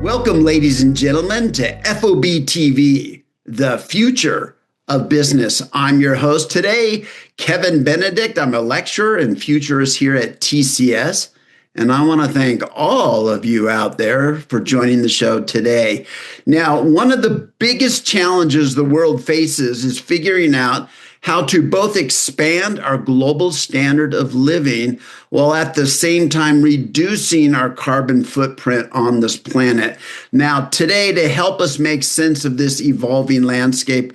Welcome, ladies and gentlemen, to FOB TV, the future of business. I'm your host today, Kevin Benedict. I'm a lecturer and futurist here at TCS. And I want to thank all of you out there for joining the show today. Now, one of the biggest challenges the world faces is figuring out how to both expand our global standard of living while at the same time reducing our carbon footprint on this planet. Now, today, to help us make sense of this evolving landscape,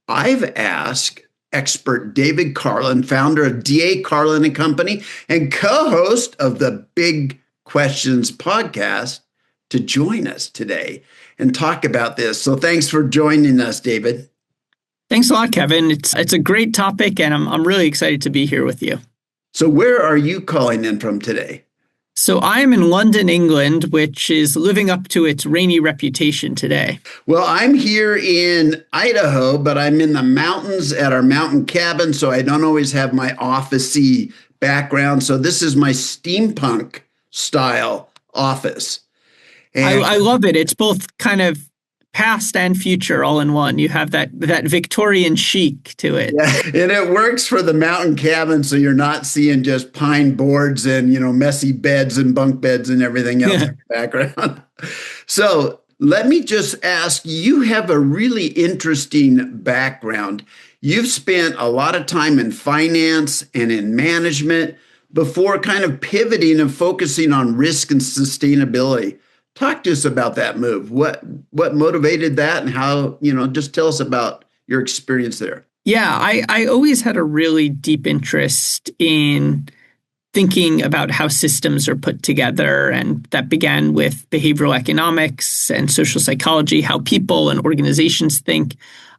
I've asked expert David Carlin, founder of D.A. Carlin and Company and co-host of the Big Questions podcast, to join us today and talk about this. So thanks for joining us, David. Thanks a lot, Kevin. It's a great topic, and I'm really excited to be here with you. So where are you calling in from today? So I'm in London, England, which is living up to its rainy reputation today. Well, I'm here in Idaho, but I'm in the mountains at our mountain cabin, so I don't always have my office-y background. So this is my steampunk style office. And I love it. It's both kind of past and future all in one. You have that Victorian chic to it. Yeah, and it works for the mountain cabin, so you're not seeing just pine boards and, messy beds and bunk beds and everything else in the background. So let me just ask, you have a really interesting background. You've spent a lot of time in finance and in management before kind of pivoting and focusing on risk and sustainability. Talk to us about that move. What motivated that, and how, just tell us about your experience there. Yeah, I always had a really deep interest in thinking about how systems are put together. And that began with behavioral economics and social psychology, how people and organizations think.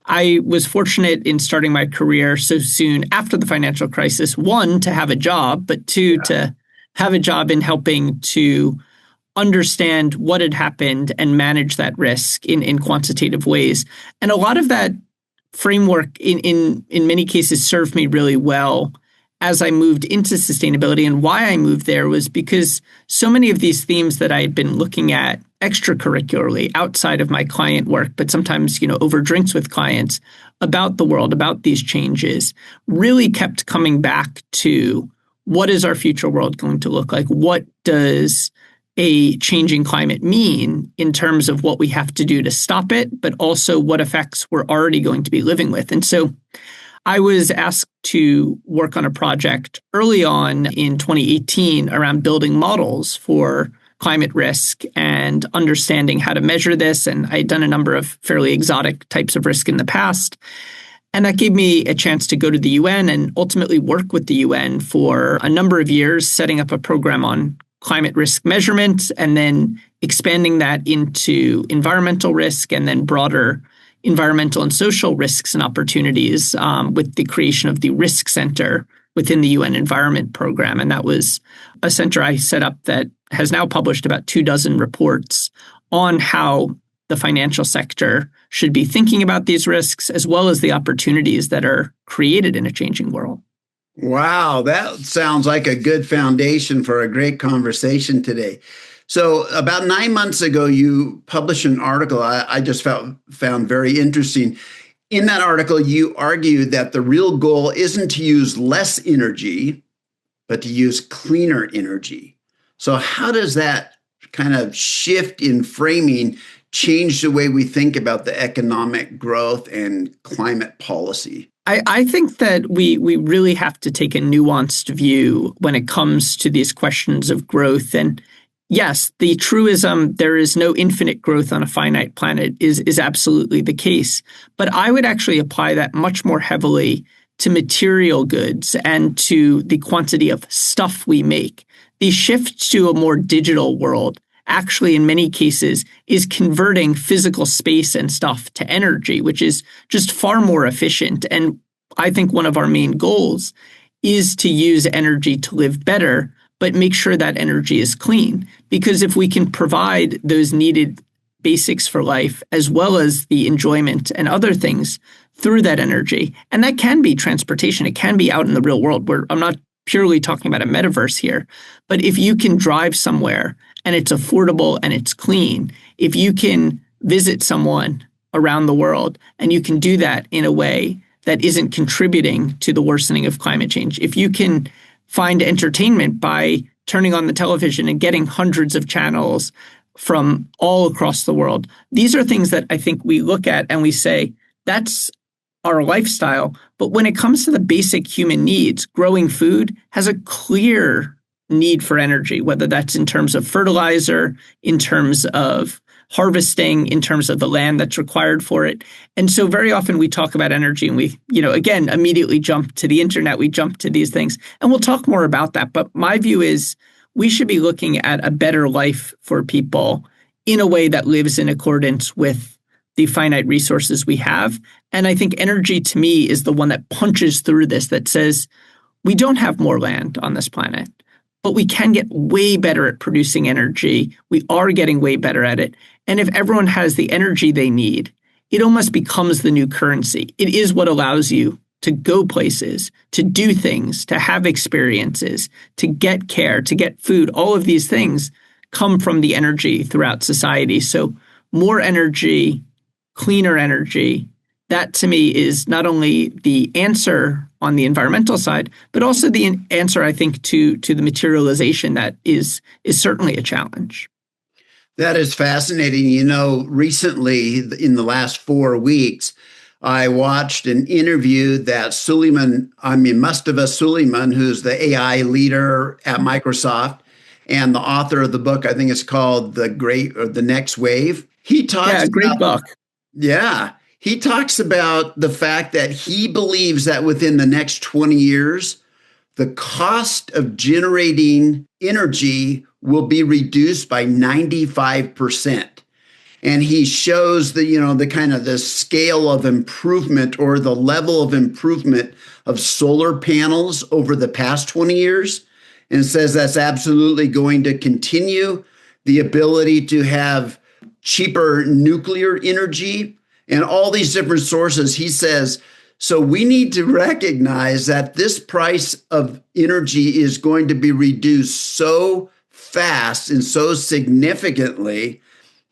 I was fortunate in starting my career so soon after the financial crisis, one, to have a job, but two, to have a job in helping to understand what had happened and manage that risk in quantitative ways. And a lot of that framework in many cases served me really well as I moved into sustainability. And why I moved there was because so many of these themes that I had been looking at extracurricularly outside of my client work, but sometimes, over drinks with clients about the world, about these changes, really kept coming back to what is our future world going to look like? What does a changing climate mean in terms of what we have to do to stop it, but also what effects we're already going to be living with? And so I was asked to work on a project early on in 2018 around building models for climate risk and understanding how to measure this. And I had done a number of fairly exotic types of risk in the past. And that gave me a chance to go to the UN and ultimately work with the UN for a number of years, setting up a program on climate risk measurement, and then expanding that into environmental risk and then broader environmental and social risks and opportunities with the creation of the Risk Center within the UN Environment Program. And that was a center I set up that has now published about 24 reports on how the financial sector should be thinking about these risks, as well as the opportunities that are created in a changing world. Wow, that sounds like a good foundation for a great conversation today. So about 9 months ago, you published an article I just found very interesting. In that article, you argued that the real goal isn't to use less energy, but to use cleaner energy. So how does that kind of shift in framing change the way we think about the economic growth and climate policy? I think that we really have to take a nuanced view when it comes to these questions of growth. And yes, the truism, there is no infinite growth on a finite planet, is absolutely the case. But I would actually apply that much more heavily to material goods and to the quantity of stuff we make. The shift to a more digital world actually, in many cases, is converting physical space and stuff to energy, which is just far more efficient. And I think one of our main goals is to use energy to live better, but make sure that energy is clean. Because if we can provide those needed basics for life, as well as the enjoyment and other things through that energy. And that can be transportation. It can be out in the real world, where I'm not purely talking about a metaverse here. But if you can drive somewhere and it's affordable and it's clean, if you can visit someone around the world and you can do that in a way that isn't contributing to the worsening of climate change, if you can find entertainment by turning on the television and getting hundreds of channels from all across the world, these are things that I think we look at and we say, that's our lifestyle. But when it comes to the basic human needs, growing food has a clear need for energy, whether that's in terms of fertilizer, in terms of harvesting, in terms of the land that's required for it. And so very often we talk about energy and we, again, immediately jump to the internet, we jump to these things, and we'll talk more about that. But my view is we should be looking at a better life for people in a way that lives in accordance with the finite resources we have. And I think energy to me is the one that punches through this, that says we don't have more land on this planet, but we can get way better at producing energy. We are getting way better at it. And if everyone has the energy they need, it almost becomes the new currency. It is what allows you to go places, to do things, to have experiences, to get care, to get food. All of these things come from the energy throughout society. So more energy, cleaner energy, that to me is not only the answer on the environmental side, but also the answer, I think, to the materialization that is certainly a challenge. That is fascinating. Recently, in the last 4 weeks, I watched an interview that Mustafa Suleyman, who's the AI leader at Microsoft and the author of the book, I think it's called The Next Wave. He talks great book. Yeah. He talks about the fact that he believes that within the next 20 years, the cost of generating energy will be reduced by 95%. And he shows the kind of the scale of improvement or the level of improvement of solar panels over the past 20 years, and says that's absolutely going to continue. The ability to have cheaper nuclear energy and all these different sources. He says, so we need to recognize that this price of energy is going to be reduced so fast and so significantly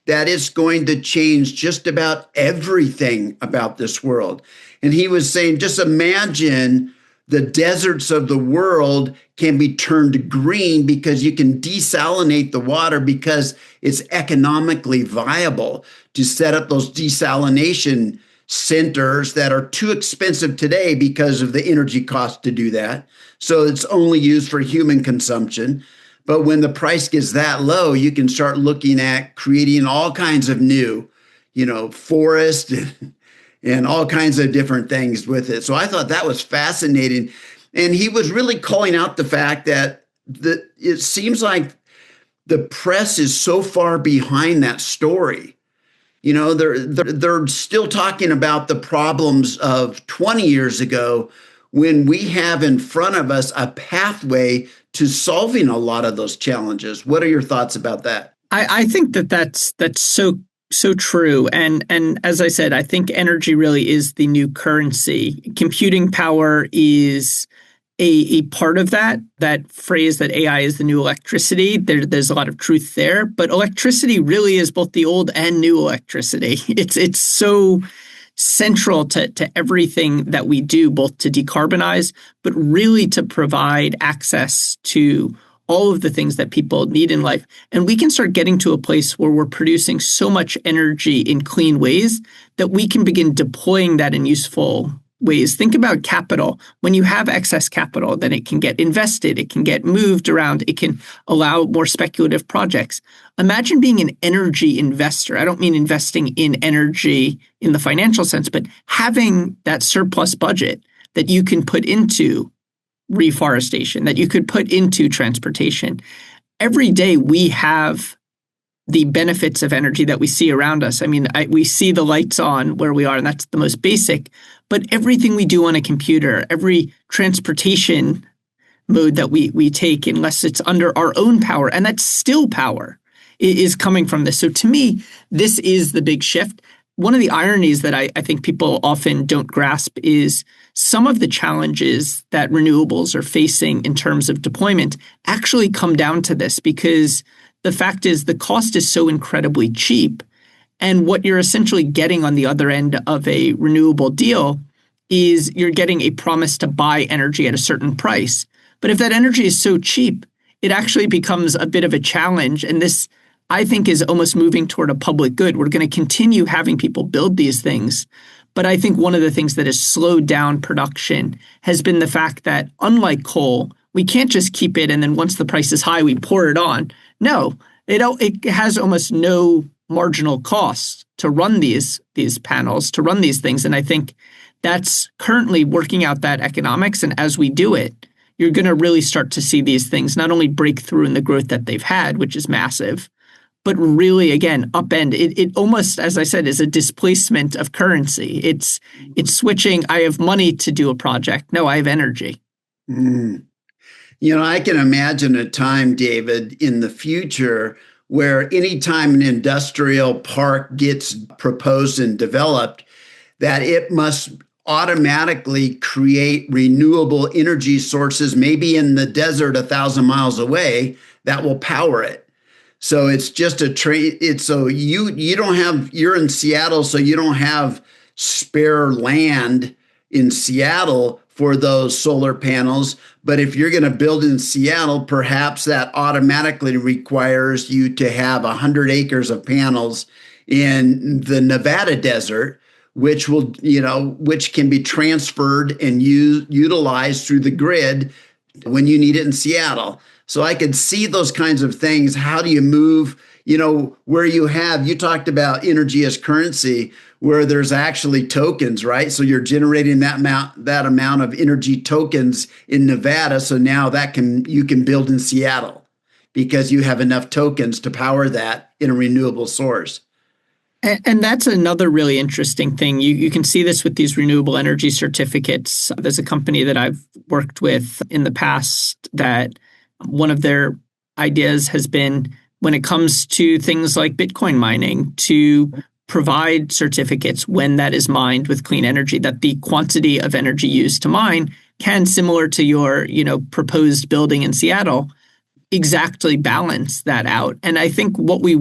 that it's going to change just about everything about this world. And he was saying, just imagine the deserts of the world can be turned green because you can desalinate the water because it's economically viable to set up those desalination centers that are too expensive today because of the energy cost to do that. So it's only used for human consumption. But when the price gets that low, you can start looking at creating all kinds of new, forest and all kinds of different things with it. So I thought that was fascinating. And he was really calling out the fact that it seems like the press is so far behind that story. They're still talking about the problems of 20 years ago when we have in front of us a pathway to solving a lot of those challenges. What are your thoughts about that? I think that's so true. And as I said, I think energy really is the new currency. Computing power is a part of that phrase that AI is the new electricity. There's a lot of truth there, but electricity really is both the old and new electricity. It's so central to everything that we do, both to decarbonize, but really to provide access to all of the things that people need in life. And we can start getting to a place where we're producing so much energy in clean ways that we can begin deploying that in useful ways. Think about capital. When you have excess capital, then it can get invested, it can get moved around, it can allow more speculative projects. Imagine being an energy investor. I don't mean investing in energy in the financial sense, but having that surplus budget that you can put into reforestation, that you could put into transportation. Every day we have the benefits of energy that we see around us. I mean, we see the lights on where we are, and that's the most basic. But everything we do on a computer, every transportation mode that we take, unless it's under our own power, and that's still power, is coming from this. So to me, this is the big shift. one of the ironies that I think people often don't grasp is some of the challenges that renewables are facing in terms of deployment actually come down to this, because the fact is the cost is so incredibly cheap. And what you're essentially getting on the other end of a renewable deal is you're getting a promise to buy energy at a certain price. But if that energy is so cheap, it actually becomes a bit of a challenge. And this, I think, is almost moving toward a public good. We're going to continue having people build these things. But I think one of the things that has slowed down production has been the fact that, unlike coal, we can't just keep it and then once the price is high, we pour it on. No, it has almost no marginal cost to run these panels, to run these things. And I think that's currently working out that economics. And as we do it, you're going to really start to see these things not only break through in the growth that they've had, which is massive, but really, again, upend. It almost, as I said, is a displacement of currency. It's switching. I have money to do a project. No, I have energy. Mm. I can imagine a time, David, in the future where anytime an industrial park gets proposed and developed, that it must automatically create renewable energy sources, maybe in the desert 1,000 miles away, that will power it. So it's just a trade. It's so you don't have, you're in Seattle, so you don't have spare land in Seattle for those solar panels. But if you're going to build in Seattle, perhaps that automatically requires you to have 100 acres of panels in the Nevada desert, which will, which can be transferred and utilized through the grid when you need it in Seattle. So I could see those kinds of things. How do you move, where you talked about energy as currency, where there's actually tokens, right? So you're generating that amount of energy tokens in Nevada. So now you can build in Seattle because you have enough tokens to power that in a renewable source. And that's another really interesting thing. You can see this with these renewable energy certificates. There's a company that I've worked with in the past that one of their ideas has been, when it comes to things like Bitcoin mining, to provide certificates when that is mined with clean energy, that the quantity of energy used to mine can, similar to your, proposed building in Seattle, exactly balance that out. And I think what we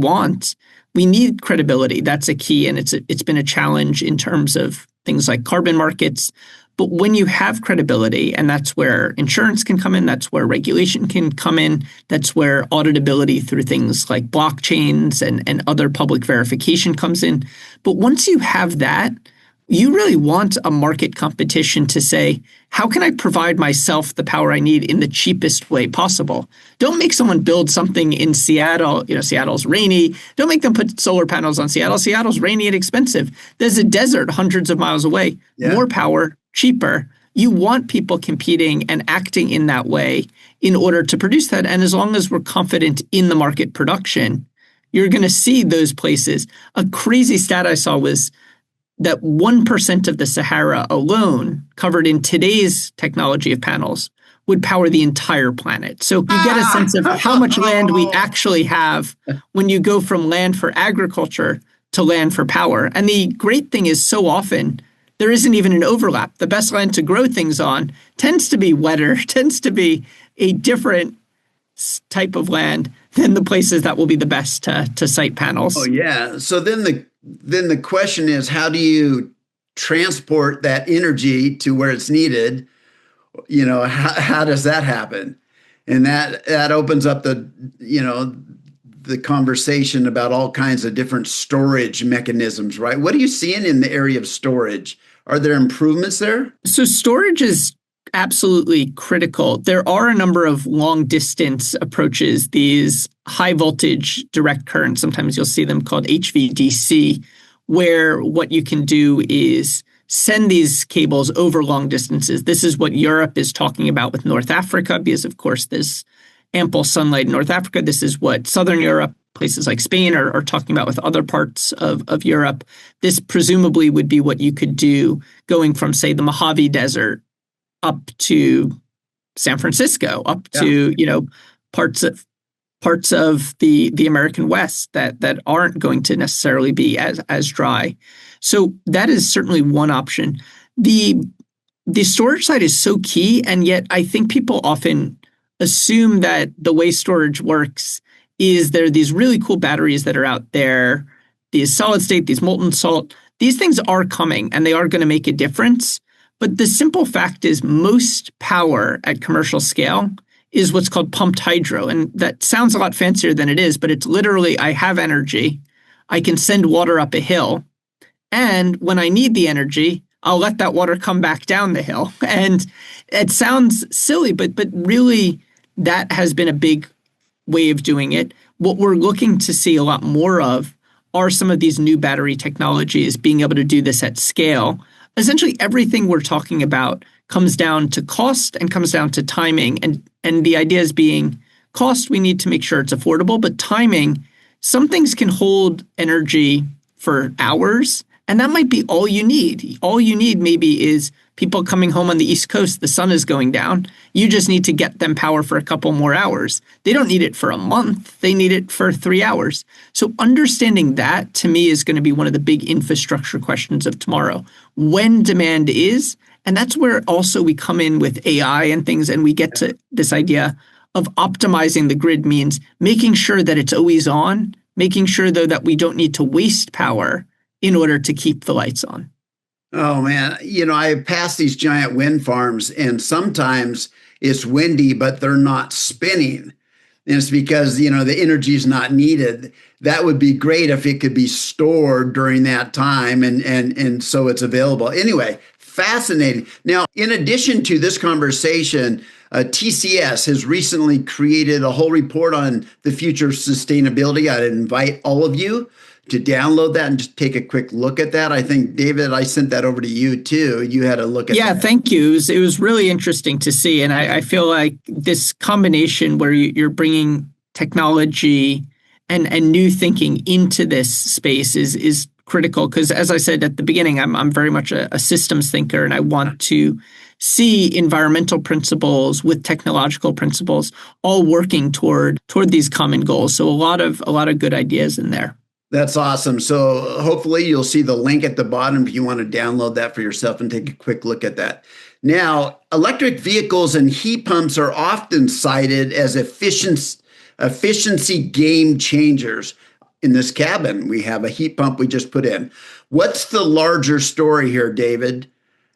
need credibility. That's a key. And it's been a challenge in terms of things like carbon markets. But when you have credibility, and that's where insurance can come in, that's where regulation can come in, that's where auditability through things like blockchains and other public verification comes in. But once you have that, you really want a market competition to say, how can I provide myself the power I need in the cheapest way possible? Don't make someone build something in Seattle. Seattle's rainy. Don't make them put solar panels on Seattle. Seattle's rainy and expensive. There's a desert hundreds of miles away. Yeah. More power, cheaper. You want people competing and acting in that way in order to produce that. And as long as we're confident in the market production, you're going to see those places. A crazy stat I saw was that 1% of the Sahara alone, covered in today's technology of panels, would power the entire planet. So you get a sense of how much land we actually have when you go from land for agriculture to land for power. And the great thing is, so often there isn't even an overlap. The best land to grow things on tends to be wetter, tends to be a different type of land than the places that will be the best to site panels. Oh, yeah. So then the question is, how do you transport that energy to where it's needed? How does that happen? And that opens up the conversation about all kinds of different storage mechanisms, right? What are you seeing in the area of storage? Are there improvements there? So storage is absolutely critical. There are a number of long distance approaches, these high voltage direct current, sometimes you'll see them called HVDC, where what you can do is send these cables over long distances. This is what Europe is talking about with North Africa, because of course there's ample sunlight in North Africa. This is what Southern Europe, places like Spain are talking about with other parts of Europe. This presumably would be what you could do going from, say, the Mojave Desert up to San Francisco, up to, parts of parts of the American West that aren't going to necessarily be as dry. So that is certainly one option. The storage side is so key, and yet I think people often assume that the way storage works is there are these really cool batteries that are out there, these solid state, these molten salt. These things are coming and they are going to make a difference. But the simple fact is most power at commercial scale is what's called pumped hydro. And that sounds a lot fancier than it is, but it's literally I have energy. I can send water up a hill. And when I need the energy, I'll let that water come back down the hill. And it sounds silly, but really that has been a big way of doing it. What we're looking to see a lot more of are some of these new battery technologies being able to do this at scale. Essentially, everything we're talking about comes down to cost and comes down to timing. And the idea is being cost, we need to make sure it's affordable, but timing, some things can hold energy for hours. And that might be all you need. All you need maybe is people coming home on the East Coast, the sun is going down. You just need to get them power for a couple more hours. They don't need it for a month. They need it for 3 hours. So understanding that, to me, is going to be one of the big infrastructure questions of tomorrow. When demand is, and that's where also we come in with AI and things, and we get to this idea of optimizing the grid means making sure that it's always on, making sure, though, that we don't need to waste power in order to keep the lights on. Oh, man. I pass these giant wind farms and sometimes it's windy, but they're not spinning. And it's because, the energy is not needed. That would be great if it could be stored during that time and so it's available. Anyway, fascinating. Now, in addition to this conversation, TCS has recently created a whole report on the future of sustainability. I'd invite all of you to download that and just take a quick look at that. I think, David, I sent that over to you too. You had a look at that. Yeah, thank you. It was really interesting to see. And I feel like this combination where you're bringing technology and new thinking into this space is critical. Because as I said at the beginning, I'm very much a systems thinker, and I want to see environmental principles with technological principles all working toward these common goals. So a lot of good ideas in there. That's awesome. So hopefully you'll see the link at the bottom if you want to download that for yourself and take a quick look at that. Now, electric vehicles and heat pumps are often cited as efficiency game changers. In this cabin, we have a heat pump we just put in. What's the larger story here, David?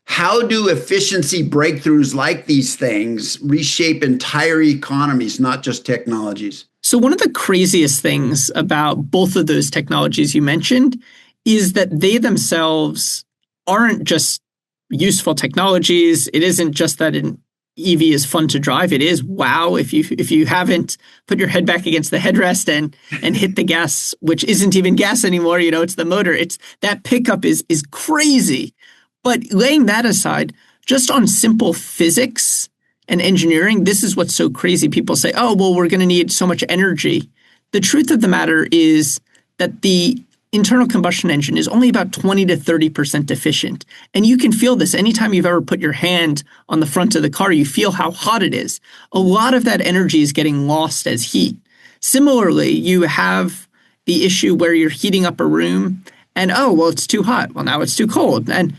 How do efficiency breakthroughs like these things reshape entire economies, not just technologies? So one of the craziest things about both of those technologies you mentioned is that they themselves aren't just useful technologies. It isn't just that an EV is fun to drive. It is, wow, if you haven't put your head back against the headrest and hit the gas, which isn't even gas anymore, it's the motor. It's that pickup is crazy. But laying that aside, just on simple physics and engineering, this is what's so crazy. People say, oh, well, we're going to need so much energy. The truth of the matter is that the internal combustion engine is only about 20 to 30% efficient. And you can feel this anytime you've ever put your hand on the front of the car, you feel how hot it is. A lot of that energy is getting lost as heat. Similarly, you have the issue where you're heating up a room and, oh, well, it's too hot. Well, now it's too cold. And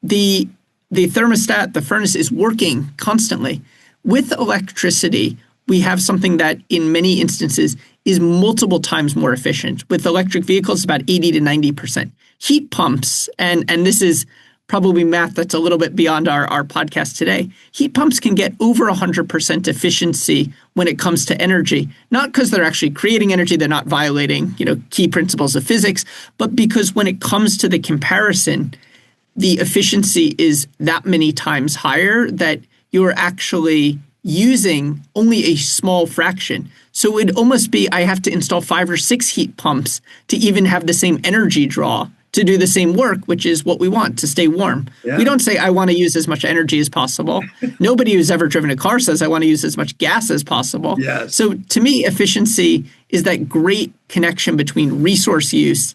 the thermostat, the furnace is working constantly. With electricity, we have something that in many instances is multiple times more efficient. With electric vehicles, about 80 to 90%. Heat pumps, and this is probably math that's a little bit beyond our podcast today. Heat pumps can get over 100% efficiency when it comes to energy, not because they're actually creating energy, they're not violating, key principles of physics, but because when it comes to the comparison, the efficiency is that many times higher that you're actually using only a small fraction. So it'd almost be I have to install 5 or 6 heat pumps to even have the same energy draw to do the same work, which is what we want, to stay warm. Yeah. We don't say I want to use as much energy as possible. Nobody who's ever driven a car says I want to use as much gas as possible. Yes. So to me, efficiency is that great connection between resource use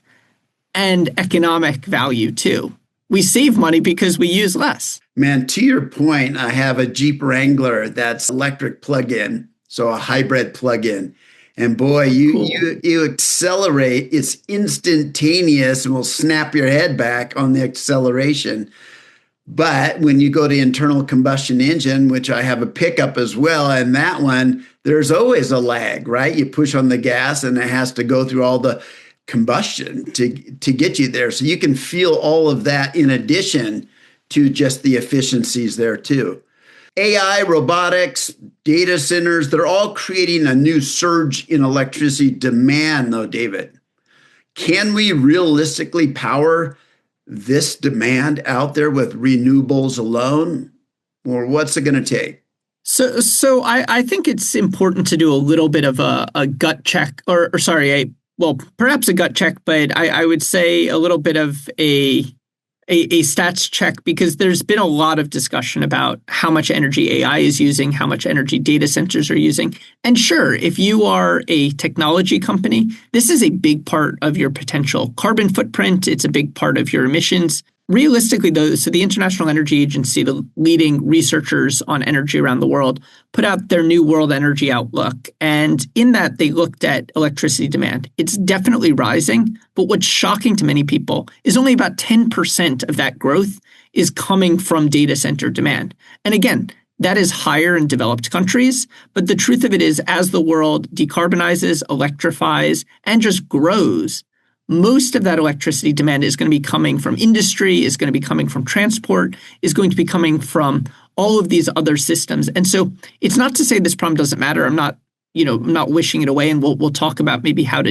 and economic value too. We save money because we use less. Man, to your point, I have a Jeep Wrangler that's electric plug-in, so a hybrid plug-in. And boy, Cool. you accelerate. It's instantaneous and will snap your head back on the acceleration. But when you go to internal combustion engine, which I have a pickup as well, and that one, there's always a lag, right? You push on the gas and it has to go through all the combustion to get you there. So you can feel all of that in addition to just the efficiencies there too. AI, robotics, data centers, they're all creating a new surge in electricity demand, though, David. Can we realistically power this demand out there with renewables alone? Or what's it going to take? So I think it's important to do a little bit of a gut check, or sorry, perhaps a gut check, but I would say a little bit of a stats check, because there's been a lot of discussion about how much energy AI is using, how much energy data centers are using. And sure, if you are a technology company, this is a big part of your potential carbon footprint. It's a big part of your emissions. Realistically, though, so the International Energy Agency, the leading researchers on energy around the world, put out their new World Energy Outlook. And in that, they looked at electricity demand. It's definitely rising, but what's shocking to many people is only about 10% of that growth is coming from data center demand. And again, that is higher in developed countries. But the truth of it is, as the world decarbonizes, electrifies, and just grows, most of that electricity demand is going to be coming from industry, is going to be coming from transport, is going to be coming from all of these other systems. And so it's not to say this problem doesn't matter. I'm not wishing it away, and we'll talk about maybe how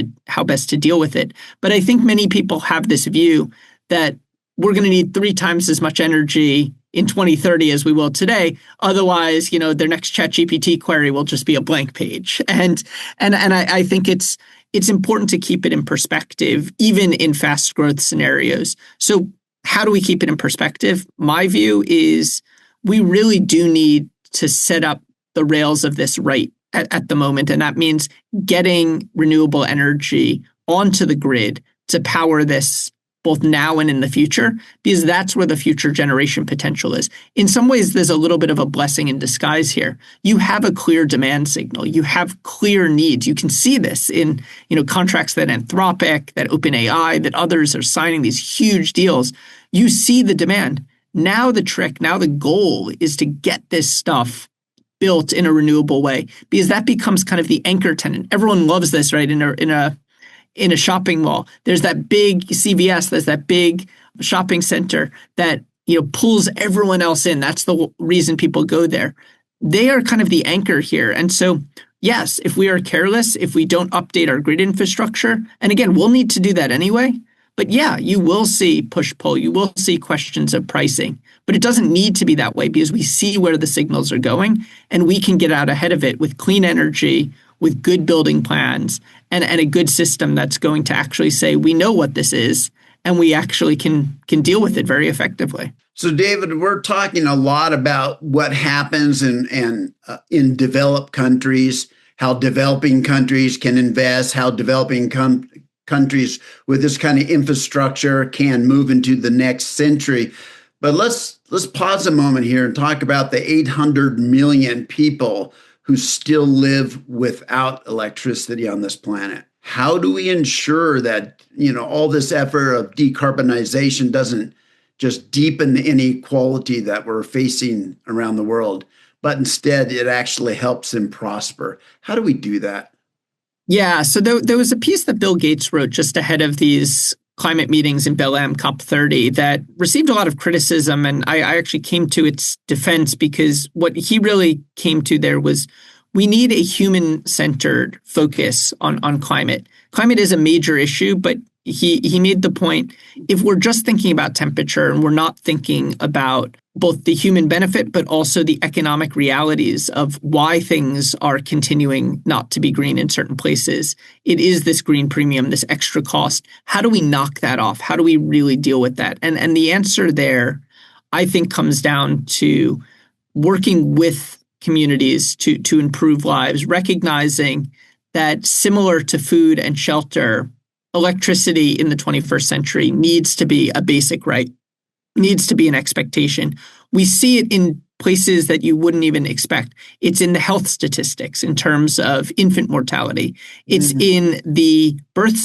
best to deal with it. But I think many people have this view that we're going to need 3 times as much energy in 2030 as we will today. Otherwise, their next ChatGPT query will just be a blank page. And I think it's important to keep it in perspective, even in fast growth scenarios. So how do we keep it in perspective? My view is we really do need to set up the rails of this right at the moment. And that means getting renewable energy onto the grid to power this both now and in the future, because that's where the future generation potential is. In some ways, there's a little bit of a blessing in disguise here. You have a clear demand signal. You have clear needs. You can see this in contracts that Anthropic, that OpenAI, that others are signing these huge deals. You see the demand. Now the goal is to get this stuff built in a renewable way, because that becomes kind of the anchor tenant. Everyone loves this, right? In a shopping mall, there's that big CVS, there's that big shopping center that pulls everyone else in. That's the reason people go there. They are kind of the anchor here. And so, yes, if we are careless, if we don't update our grid infrastructure, and again, we'll need to do that anyway. But yeah, you will see push-pull. You will see questions of pricing. But it doesn't need to be that way, because we see where the signals are going, and we can get out ahead of it with clean energy, with good building plans, and a good system that's going to actually say, we know what this is, and we actually can deal with it very effectively. So, David, we're talking a lot about what happens in developed countries, how developing countries can invest, how developing countries with this kind of infrastructure can move into the next century. But let's pause a moment here and talk about the 800 million people who still live without electricity on this planet. How do we ensure that, all this effort of decarbonization doesn't just deepen the inequality that we're facing around the world, but instead it actually helps them prosper? How do we do that? Yeah, so there was a piece that Bill Gates wrote just ahead of these climate meetings in Belém, COP30, that received a lot of criticism. And I actually came to its defense, because what he really came to there was we need a human-centered focus on climate. Climate is a major issue, but he made the point, if we're just thinking about temperature and we're not thinking about both the human benefit, but also the economic realities of why things are continuing not to be green in certain places, it is this green premium, this extra cost. How do we knock that off? How do we really deal with that? And the answer there, I think, comes down to working with communities to improve lives, recognizing that similar to food and shelter, electricity in the 21st century needs to be a basic right, needs to be an expectation. We see it in places that you wouldn't even expect. It's in the health statistics in terms of infant mortality. It's in the birth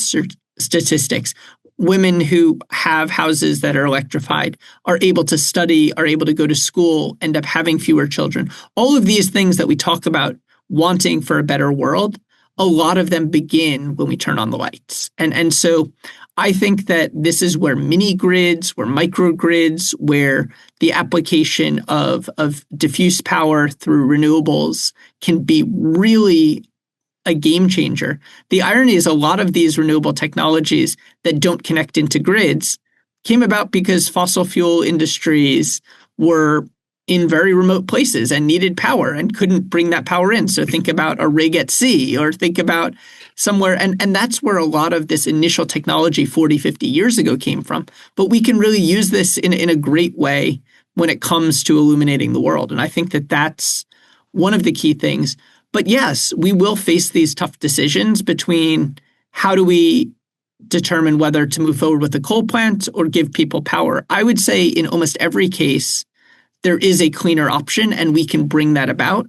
statistics. Women who have houses that are electrified are able to study, are able to go to school, end up having fewer children. All of these things that we talk about wanting for a better world, a lot of them begin when we turn on the lights. And so I think that this is where mini grids, where microgrids, where the application of diffuse power through renewables can be really a game changer. The irony is a lot of these renewable technologies that don't connect into grids came about because fossil fuel industries were in very remote places and needed power and couldn't bring that power in. So think about a rig at sea, or think about somewhere. And that's where a lot of this initial technology 40, 50 years ago came from. But we can really use this in a great way when it comes to illuminating the world. And I think that that's one of the key things. But yes, we will face these tough decisions between how do we determine whether to move forward with a coal plant or give people power. I would say in almost every case, there is a cleaner option and we can bring that about.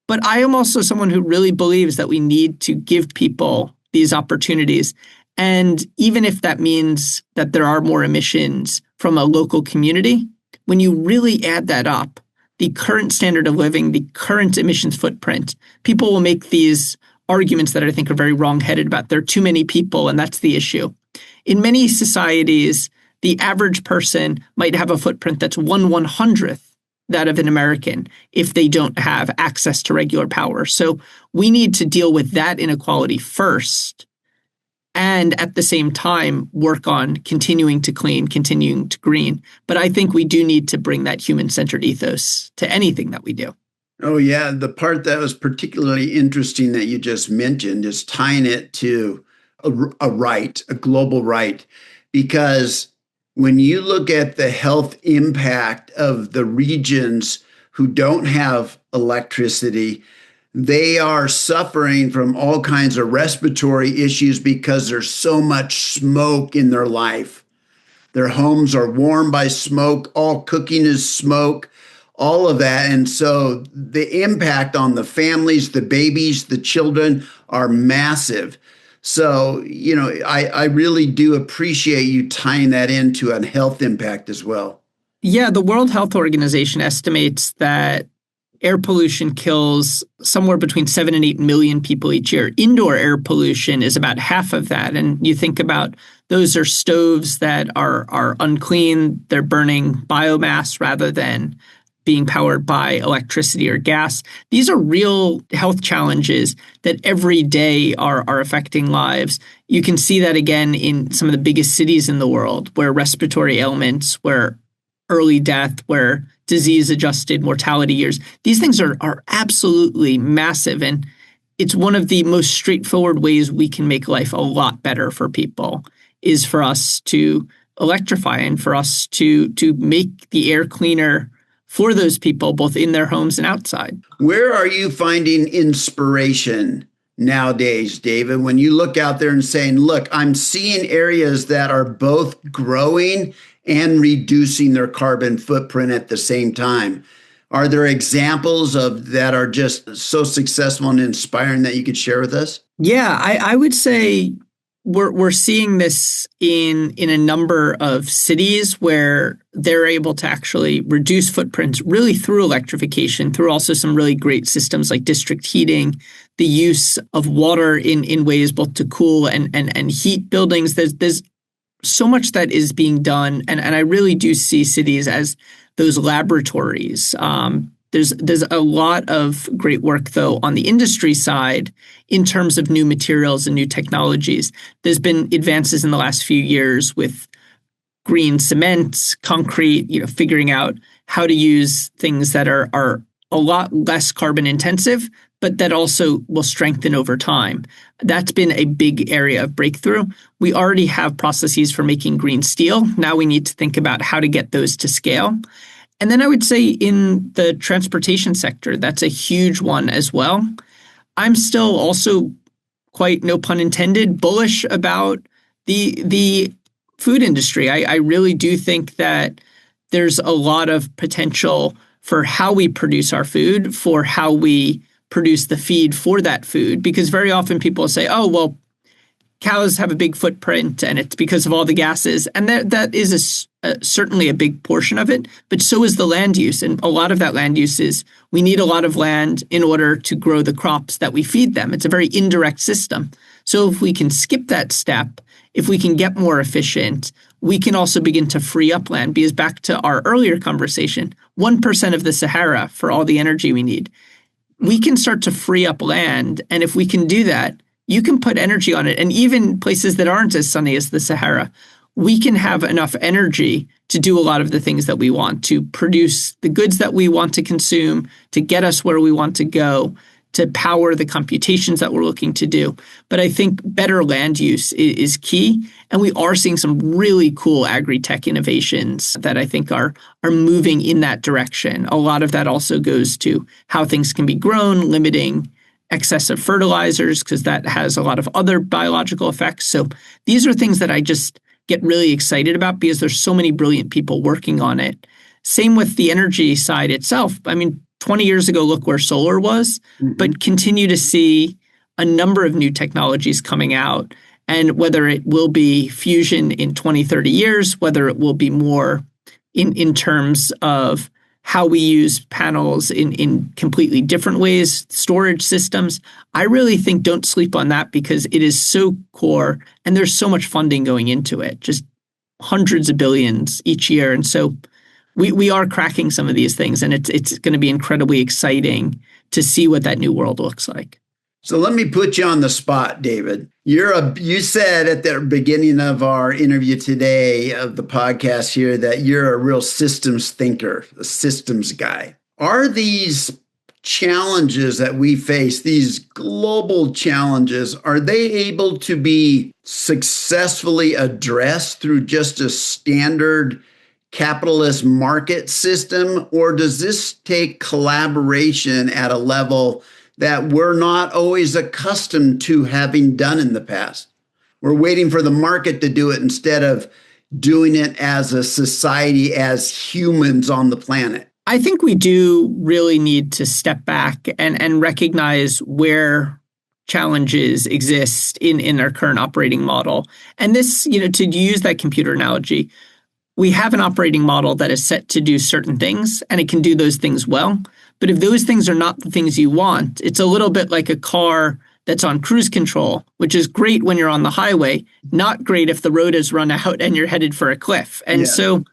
But I am also someone who really believes that we need to give people these opportunities. And even if that means that there are more emissions from a local community, when you really add that up, the current standard of living, the current emissions footprint, people will make these arguments that I think are very wrong-headed about there are too many people, and that's the issue. In many societies, the average person might have a footprint that's 1/100th that of an American if they don't have access to regular power. So we need to deal with that inequality first, and at the same time work on continuing to clean, continuing to green. But I think we do need to bring that human-centered ethos to anything that we do. Oh, yeah. The part that was particularly interesting that you just mentioned is tying it to a global right. Because when you look at the health impact of the regions who don't have electricity, they are suffering from all kinds of respiratory issues because there's so much smoke in their life. Their homes are warmed by smoke. All cooking is smoke, all of that. And so the impact on the families, the babies, the children are massive. So, I really do appreciate you tying that into a health impact as well. Yeah, the World Health Organization estimates that air pollution kills somewhere between 7 and 8 million people each year. Indoor air pollution is about half of that. And you think about those are stoves that are unclean. They're burning biomass rather than being powered by electricity or gas. These are real health challenges that every day are affecting lives. You can see that again in some of the biggest cities in the world, where respiratory ailments, where early death, where disease-adjusted mortality years, these things are absolutely massive. And it's one of the most straightforward ways we can make life a lot better for people is for us to electrify and for us to make the air cleaner for those people, both in their homes and outside. Where are you finding inspiration nowadays, David, when you look out there and saying, look, I'm seeing areas that are both growing and reducing their carbon footprint at the same time? Are there examples of that are just so successful and inspiring that you could share with us? Yeah, I would say we're seeing this in a number of cities where they're able to actually reduce footprints really through electrification, through also some really great systems like district heating, the use of water in ways both to cool and heat buildings. There's so much that is being done, and I really do see cities as those laboratories. There's a lot of great work, though, on the industry side in terms of new materials and new technologies. There's been advances in the last few years with green cement, concrete, figuring out how to use things that are a lot less carbon intensive, but that also will strengthen over time. That's been a big area of breakthrough. We already have processes for making green steel. Now we need to think about how to get those to scale. And then I would say in the transportation sector, that's a huge one as well. I'm still also quite, no pun intended, bullish about the food industry. I really do think that there's a lot of potential for how we produce our food, for how we produce the feed for that food. Because very often people say, oh, well, cows have a big footprint and it's because of all the gases. And that is certainly a big portion of it, but so is the land use. And a lot of that land use is we need a lot of land in order to grow the crops that we feed them. It's a very indirect system. So if we can skip that step, if we can get more efficient, we can also begin to free up land. Because back to our earlier conversation, 1% of the Sahara for all the energy we need. We can start to free up land. And if we can do that, you can put energy on it. And even places that aren't as sunny as the Sahara, we can have enough energy to do a lot of the things that we want, to produce the goods that we want to consume, to get us where we want to go, to power the computations that we're looking to do. But I think better land use is key. And we are seeing some really cool agri-tech innovations that I think are moving in that direction. A lot of that also goes to how things can be grown, limiting excessive fertilizers, because that has a lot of other biological effects. So these are things that I just get really excited about because there's so many brilliant people working on it. Same with the energy side itself. I mean, 20 years ago, look where solar was, but continue to see a number of new technologies coming out. And whether it will be fusion in 20, 30 years, whether it will be more in terms of how we use panels in completely different ways, storage systems, I really think don't sleep on that because it is so core and there's so much funding going into it, just hundreds of billions each year. And so we are cracking some of these things, and it's going to be incredibly exciting to see what that new world looks like. So let me put you on the spot, David. You said at the beginning of our interview today of the podcast here that you're a real systems thinker, a systems guy. Are these challenges that we face, these global challenges, are they able to be successfully addressed through just a standard capitalist market system, or does this take collaboration at a level that we're not always accustomed to having done in the past? We're waiting for the market to do it instead of doing it as a society, as humans on the planet. I think we do really need to step back and recognize where challenges exist in our current operating model. And this, to use that computer analogy, we have an operating model that is set to do certain things, and it can do those things well. But if those things are not the things you want, it's a little bit like a car that's on cruise control, which is great when you're on the highway, not great if the road has run out and you're headed for a cliff. And so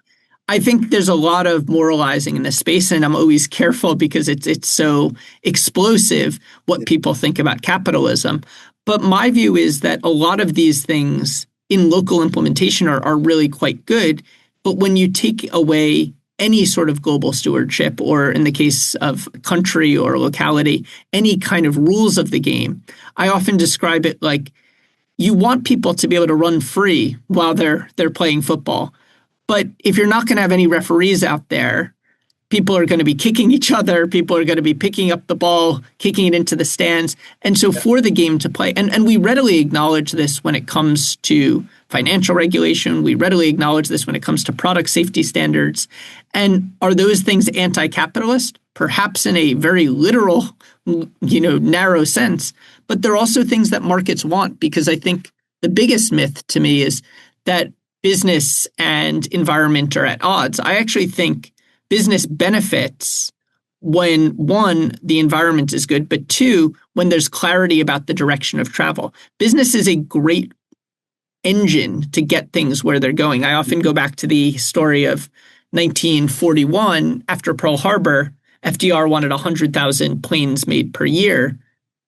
I think there's a lot of moralizing in this space, and I'm always careful because it's so explosive what people think about capitalism. But my view is that a lot of these things in local implementation are really quite good. But when you take away any sort of global stewardship, or in the case of country or locality, any kind of rules of the game, I often describe it like you want people to be able to run free while they're playing football. But if you're not going to have any referees out there, people are going to be kicking each other. People are going to be picking up the ball, kicking it into the stands. And so for the game to play, and we readily acknowledge this when it comes to financial regulation. We readily acknowledge this when it comes to product safety standards. And are those things anti-capitalist? Perhaps in a very literal, narrow sense. But they're also things that markets want, because I think the biggest myth to me is that business and environment are at odds. I actually think business benefits when, one, the environment is good, but two, when there's clarity about the direction of travel. Business is a great engine to get things where they're going. I often go back to the story of 1941. After Pearl Harbor, FDR wanted 100,000 planes made per year.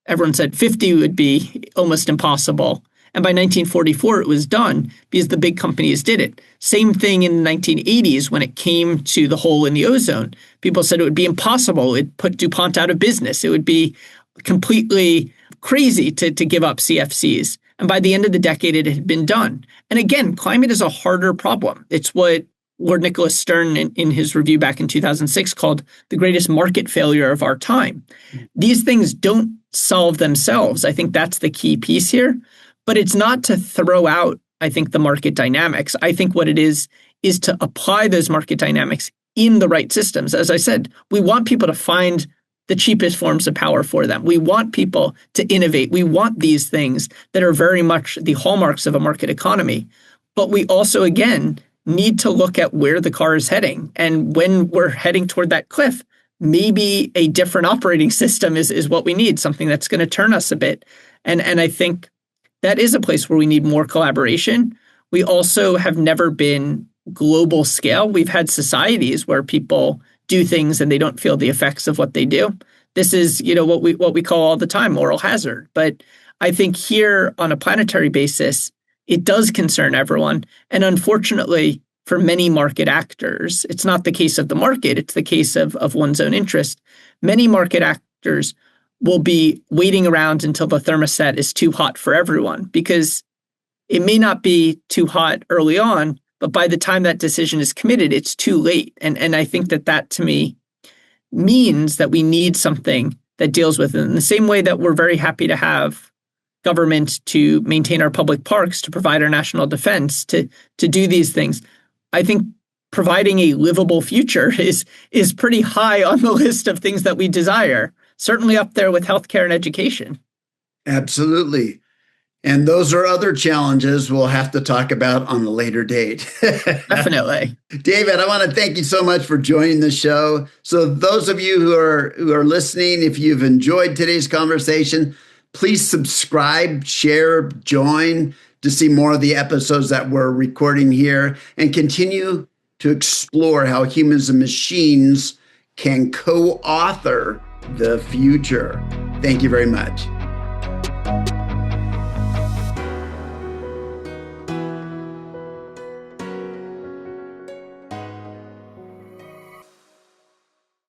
Everyone said 50 would be almost impossible. And by 1944, it was done because the big companies did it. Same thing in the 1980s when it came to the hole in the ozone. People said it would be impossible. It'd put DuPont out of business. It would be completely crazy to give up CFCs. And by the end of the decade, it had been done. And again, climate is a harder problem. It's what Lord Nicholas Stern in his review back in 2006 called the greatest market failure of our time. These things don't solve themselves. I think that's the key piece here. But it's not to throw out, I think, the market dynamics. I think what it is to apply those market dynamics in the right systems. As I said, we want people to find the cheapest forms of power for them. We want people to innovate. We want these things that are very much the hallmarks of a market economy. But we also, again, need to look at where the car is heading. And when we're heading toward that cliff, maybe a different operating system is what we need, something that's going to turn us a bit. And I think that is a place where we need more collaboration. We also have never been global scale. We've had societies where people do things and they don't feel the effects of what they do. This is, what we call all the time moral hazard. But I think here on a planetary basis, it does concern everyone. And unfortunately, for many market actors, it's not the case of the market, it's the case of one's own interest. Many market actors will be waiting around until the thermostat is too hot for everyone, because it may not be too hot early on, but by the time that decision is committed, it's too late. And I think that to me means that we need something that deals with it in the same way that we're very happy to have government to maintain our public parks, to provide our national defense, to do these things. I think providing a livable future is pretty high on the list of things that we desire, certainly up there with healthcare and education. Absolutely. And those are other challenges we'll have to talk about on a later date. Definitely. David, I want to thank you so much for joining the show. So those of you who are listening, if you've enjoyed today's conversation, please subscribe, share, join to see more of the episodes that we're recording here, and continue to explore how humans and machines can co-author the future. Thank you very much.